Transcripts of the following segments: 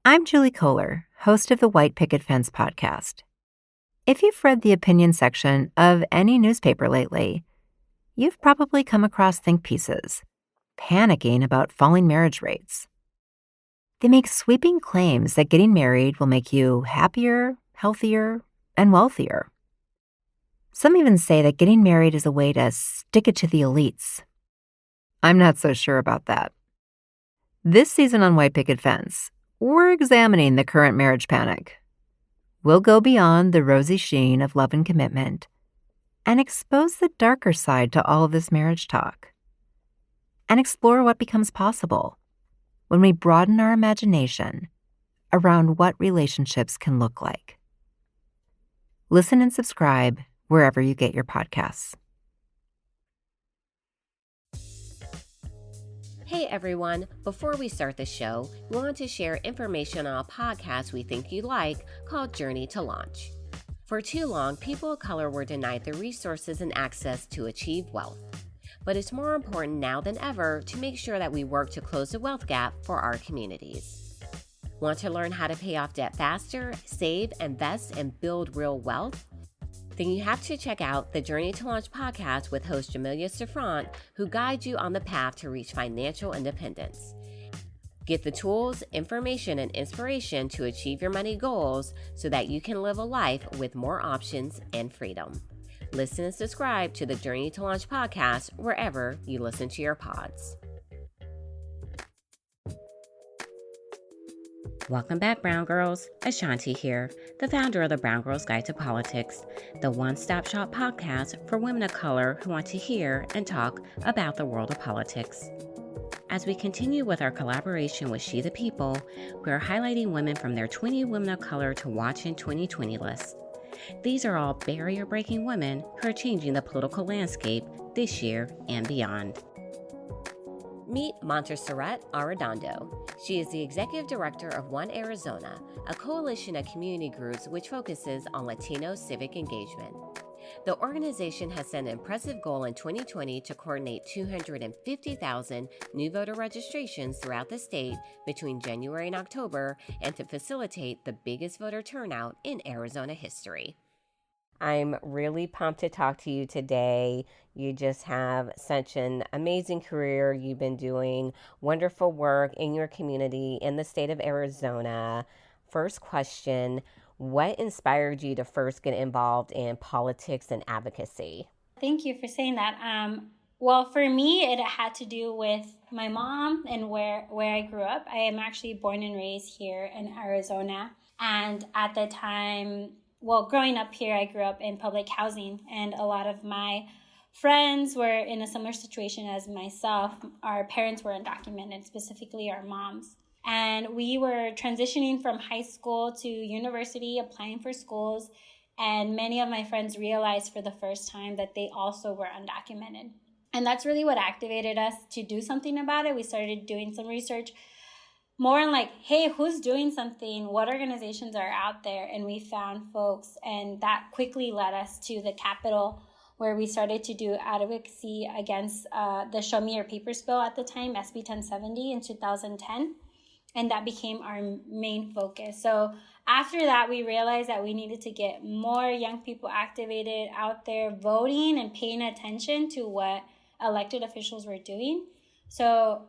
I'm Julie Kohler, host of the White Picket Fence podcast. If you've read the opinion section of any newspaper lately, you've probably come across think pieces, panicking about falling marriage rates. They make sweeping claims that getting married will make you happier, healthier, and wealthier. Some even say that getting married is a way to stick it to the elites. I'm not so sure about that. This season on White Picket Fence, we're examining the current marriage panic. We'll go beyond the rosy sheen of love and commitment and expose the darker side to all of this marriage talk and explore what becomes possible when we broaden our imagination around what relationships can look like. Listen and subscribe wherever you get your podcasts. Hey everyone, before we start the show, we want to share information on a podcast we think you like called Journey to Launch. For too long, people of color were denied the resources and access to achieve wealth. But it's more important now than ever to make sure that we work to close the wealth gap for our communities. Want to learn how to pay off debt faster, save, invest, and build real wealth? Then you have to check out the Journey to Launch podcast with host Jamelia Safran, who guides you on the path to reach financial independence. Get the tools, information, and inspiration to achieve your money goals so that you can live a life with more options and freedom. Listen and subscribe to the Journey to Launch podcast wherever you listen to your pods. Welcome back, Brown Girls. A'shanti here, the founder of the Brown Girls Guide to Politics, the one-stop shop podcast for women of color who want to hear and talk about the world of politics. As we continue with our collaboration with She the People, we are highlighting women from their 20 Women of Color to Watch in 2020 list. These are all barrier-breaking women who are changing the political landscape this year and beyond. Meet Montserrat Arredondo. She is the executive director of One Arizona, a coalition of community groups which focuses on Latino civic engagement. The organization has set an impressive goal in 2020 to coordinate 250,000 new voter registrations throughout the state between January and October, and to facilitate the biggest voter turnout in Arizona history. I'm really pumped to talk to you today. You just have such an amazing career. You've been doing wonderful work in your community in the state of Arizona. First question, what inspired you to first get involved in politics and advocacy? Thank you for saying that. Well, for me, it had to do with my mom and where I grew up. I am actually born and raised here in Arizona. And at the time, growing up here, I grew up in public housing, and a lot of my friends were in a similar situation as myself. Our parents were undocumented, specifically our moms. And we were transitioning from high school to university, applying for schools, and many of my friends realized for the first time that they also were undocumented. And that's really what activated us to do something about it. We started doing some research more on like, hey, who's doing something? What organizations are out there? And we found folks, and that quickly led us to the Capitol, where we started to do advocacy against the Show Me Your Papers bill at the time, SB 1070 in 2010. And that became our main focus. So after that, we realized that we needed to get more young people activated out there voting and paying attention to what elected officials were doing. So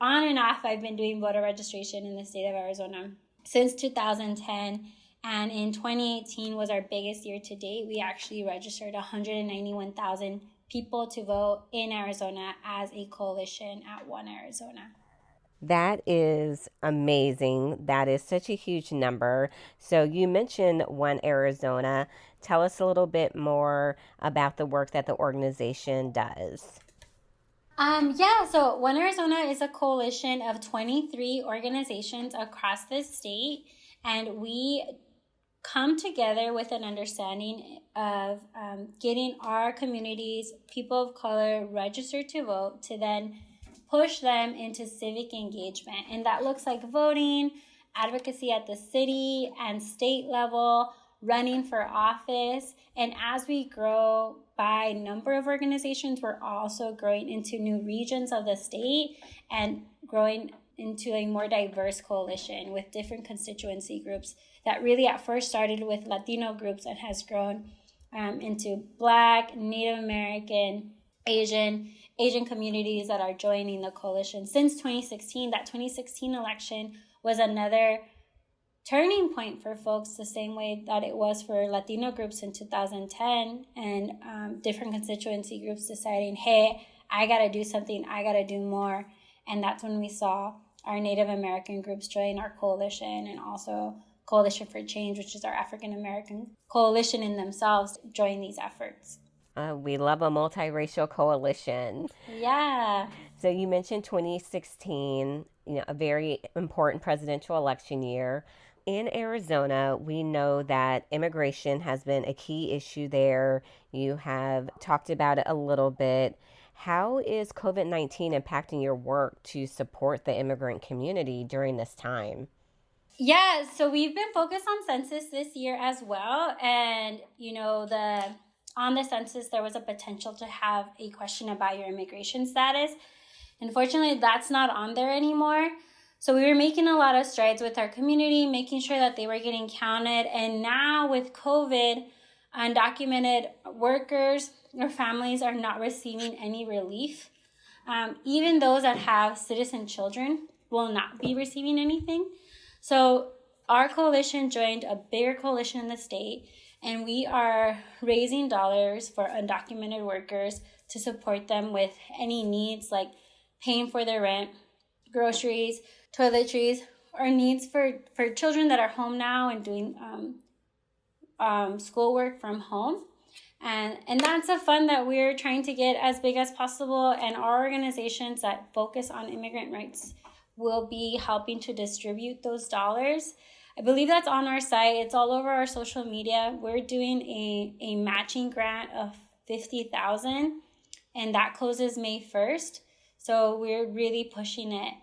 on and off, I've been doing voter registration in the state of Arizona since 2010. And in 2018 was our biggest year to date. We actually registered 191,000 people to vote in Arizona as a coalition at One Arizona. That is amazing. That is such a huge number. So you mentioned One Arizona. Tell us a little bit more about the work that the organization does. So One Arizona is a coalition of 23 organizations across the state, and we come together with an understanding of getting our communities, people of color, registered to vote, to then push them into civic engagement. And that looks like voting, advocacy at the city and state level, running for office. And as we grow by number of organizations, we're also growing into new regions of the state and growing into a more diverse coalition with different constituency groups that really at first started with Latino groups and has grown into Black, Native American, Asian communities that are joining the coalition since 2016. That 2016 election was another turning point for folks, the same way that it was for Latino groups in 2010, and different constituency groups deciding, hey, I got to do something, I got to do more. And that's when we saw our Native American groups join our coalition, and also Coalition for Change, which is our African American coalition in themselves, join these efforts. We love a multiracial coalition. Yeah. So you mentioned 2016, a very important presidential election year. In Arizona, we know that immigration has been a key issue there. You have talked about it a little bit. How is COVID-19 impacting your work to support the immigrant community during this time? Yeah, so we've been focused on census this year as well. And, on the census, there was a potential to have a question about your immigration status. Unfortunately, that's not on there anymore. So we were making a lot of strides with our community, making sure that they were getting counted. And now with COVID, undocumented workers or families are not receiving any relief. Even those that have citizen children will not be receiving anything. So our coalition joined a bigger coalition in the state, and we are raising dollars for undocumented workers to support them with any needs like paying for their rent, groceries, toiletries, or needs for children that are home now and doing schoolwork from home. And that's a fund that we're trying to get as big as possible. And our organizations that focus on immigrant rights will be helping to distribute those dollars. I believe that's on our site. It's all over our social media. We're doing a matching grant of $50,000, and that closes May 1st. So we're really pushing it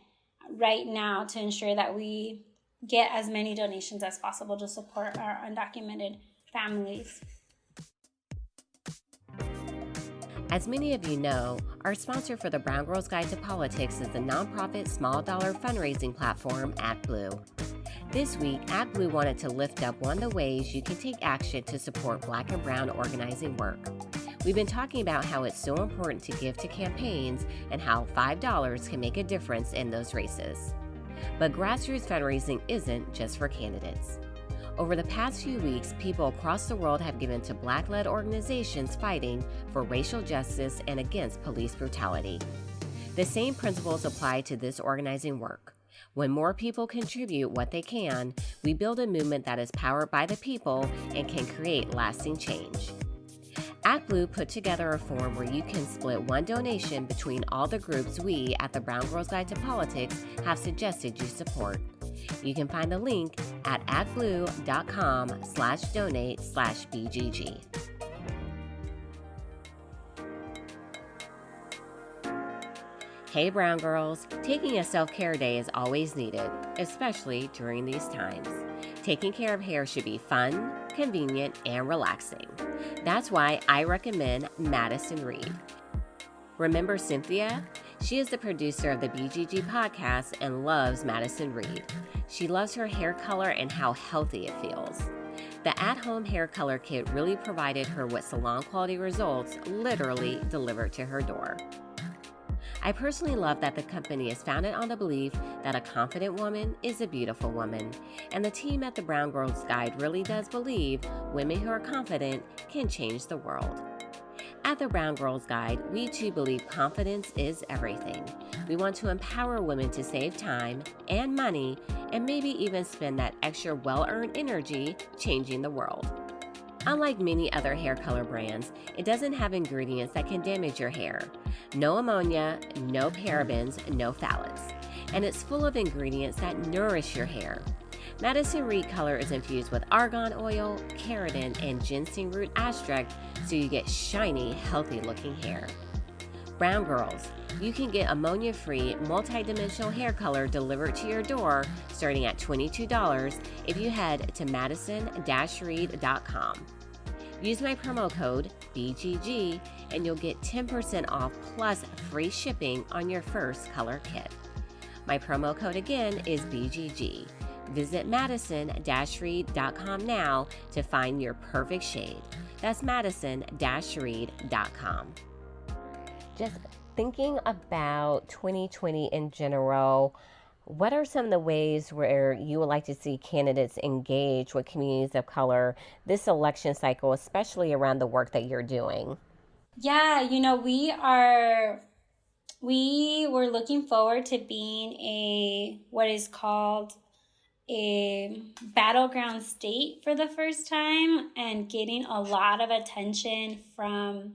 right now to ensure that we get as many donations as possible to support our undocumented families. As many of you know, our sponsor for the Brown Girls Guide to Politics is the nonprofit small dollar fundraising platform ActBlue. This week, ActBlue wanted to lift up one of the ways you can take action to support Black and Brown organizing work. We've been talking about how it's so important to give to campaigns and how $5 can make a difference in those races. But grassroots fundraising isn't just for candidates. Over the past few weeks, people across the world have given to Black-led organizations fighting for racial justice and against police brutality. The same principles apply to this organizing work. When more people contribute what they can, we build a movement that is powered by the people and can create lasting change. ActBlue put together a form where you can split one donation between all the groups we at the Brown Girls Guide to Politics have suggested you support. You can find the link at actblue.com/donate/BGG. Hey Brown Girls, taking a self-care day is always needed, especially during these times. Taking care of hair should be fun, convenient, and relaxing. That's why I recommend Madison Reed. Remember Cynthia? She is the producer of the BGG podcast and loves Madison Reed. She loves her hair color and how healthy it feels. The at-home hair color kit really provided her with salon quality results literally delivered to her door. I personally love that the company is founded on the belief that a confident woman is a beautiful woman, and the team at the Brown Girls Guide really does believe women who are confident can change the world. At the Brown Girls Guide, we too believe confidence is everything. We want to empower women to save time and money, and maybe even spend that extra well-earned energy changing the world. Unlike many other hair color brands, it doesn't have ingredients that can damage your hair. No ammonia, no parabens, no phthalates. And it's full of ingredients that nourish your hair. Madison Reed color is infused with argan oil, keratin, and ginseng root extract, so you get shiny, healthy-looking hair. Brown Girls, you can get ammonia-free, multi-dimensional hair color delivered to your door starting at $22 if you head to madison-reed.com. Use my promo code BGG and you'll get 10% off plus free shipping on your first color kit. My promo code again is BGG. Visit madison-reed.com now to find your perfect shade. That's madison-reed.com. Just thinking about 2020 in general, what are some of the ways where you would like to see candidates engage with communities of color this election cycle, especially around the work that you're doing? Yeah, we were looking forward to being what is called a battleground state for the first time and getting a lot of attention from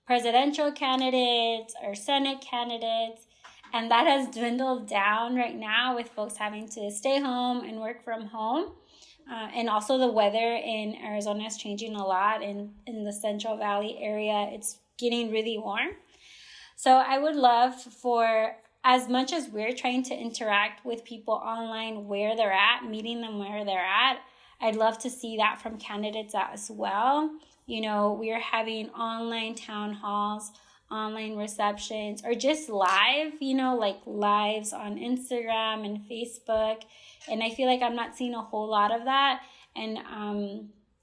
presidential candidates or Senate candidates. And that has dwindled down right now with folks having to stay home and work from home. And also the weather in Arizona is changing a lot. In the Central Valley area, it's getting really warm. So I would love for, as much as we're trying to interact with people online where they're at, meeting them where they're at, I'd love to see that from candidates as well. We are having online town halls, online receptions, or just live, like lives on Instagram and Facebook. And I feel like I'm not seeing a whole lot of that. And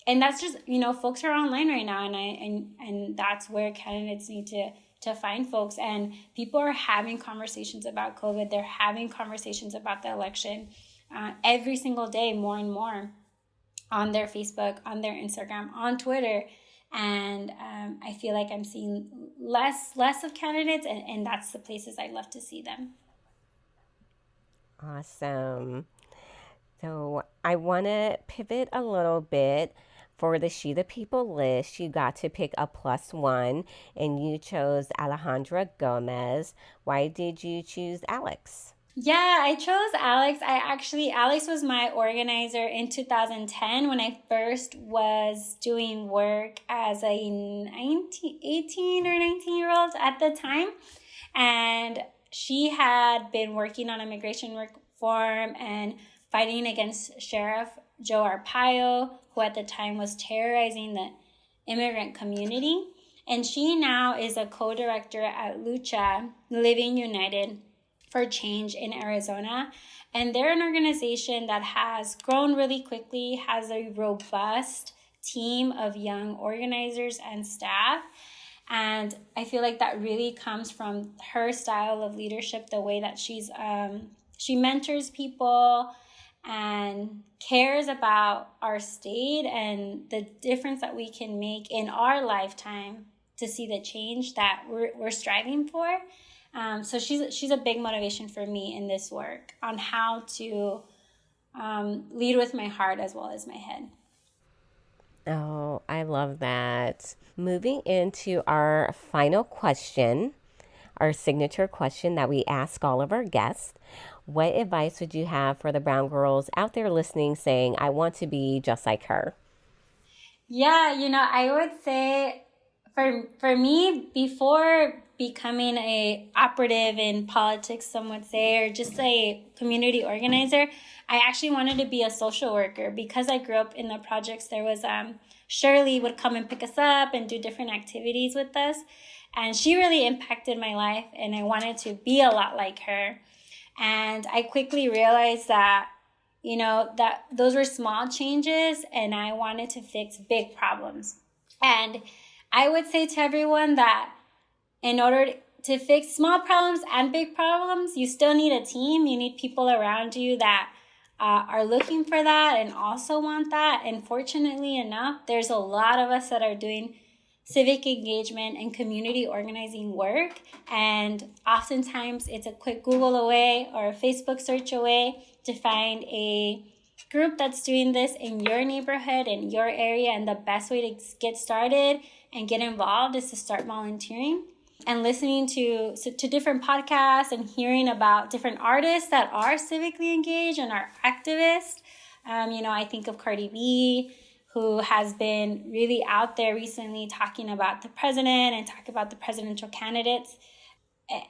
that's just, folks are online right now. And that's where candidates need to find folks. And people are having conversations about COVID. They're having conversations about the election every single day, more and more, on their Facebook, on their Instagram, on Twitter. And I feel like I'm seeing less of candidates, and that's the places I'd love to see them. Awesome. So I want to pivot a little bit. For the She the People list, you got to pick a +1, and you chose Alejandra Gomez. Why did you choose Alex? Yeah, I chose Alex. Alex was my organizer in 2010 when I first was doing work as a 18 or 19-year-old at the time. And she had been working on immigration reform and fighting against Sheriff Joe Arpaio, who at the time was terrorizing the immigrant community. And she now is a co-director at Lucha, Living United for Change in Arizona. And they're an organization that has grown really quickly, has a robust team of young organizers and staff. And I feel like that really comes from her style of leadership, the way that she mentors people and cares about our state and the difference that we can make in our lifetime to see the change that we're striving for. So she's a big motivation for me in this work on how to lead with my heart as well as my head. Oh, I love that. Moving into our final question, our signature question that we ask all of our guests. What advice would you have for the brown girls out there listening saying, I want to be just like her? Yeah, I would say for me, before becoming a operative in politics, some would say, or just a community organizer, I actually wanted to be a social worker. Because I grew up in the projects, there was Shirley would come and pick us up and do different activities with us. And she really impacted my life, and I wanted to be a lot like her. And I quickly realized that, that those were small changes, and I wanted to fix big problems. And I would say to everyone that in order to fix small problems and big problems, you still need a team. You need people around you that are looking for that and also want that. And fortunately enough, there's a lot of us that are doing civic engagement and community organizing work. And oftentimes it's a quick Google away or a Facebook search away to find a group that's doing this in your neighborhood, in your area. And the best way to get started and get involved is to start volunteering and listening to different podcasts and hearing about different artists that are civically engaged and are activists. I think of Cardi B, who has been really out there recently talking about the president and talking about the presidential candidates.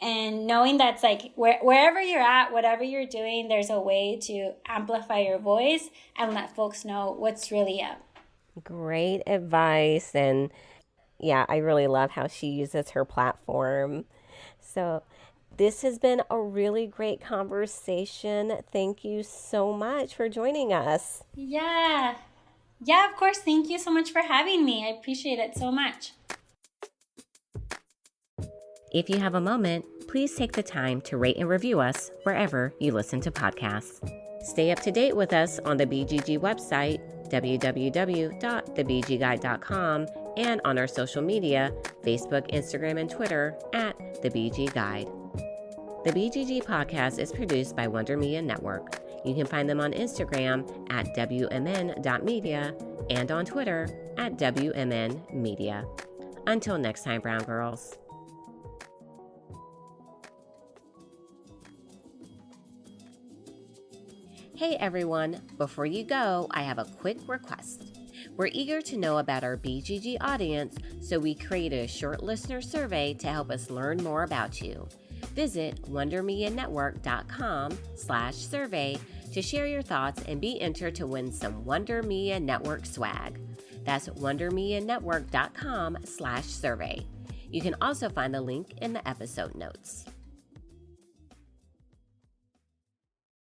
And knowing that's like wherever you're at, whatever you're doing, there's a way to amplify your voice and let folks know what's really up. Great advice. And yeah, I really love how she uses her platform. So This has been a really great conversation. Thank you so much for joining us. Yeah, of course. Thank you so much for having me. I appreciate it so much. If you have a moment, please take the time to rate and review us wherever you listen to podcasts. Stay up to date with us on the BGG website, www.thebgguide.com, and on our social media, Facebook, Instagram, and Twitter at The BG Guide. The BGG podcast is produced by Wonder Media Network. You can find them on Instagram at wmn.media and on Twitter at wmnmedia. Until next time, Brown Girls. Hey everyone, before you go, I have a quick request. We're eager to know about our BGG audience, so we created a short listener survey to help us learn more about you. Visit wondermedianetwork.com/survey to share your thoughts and be entered to win some Wonder Media Network swag. That's wondermedianetwork.com/survey. You can also find the link in the episode notes.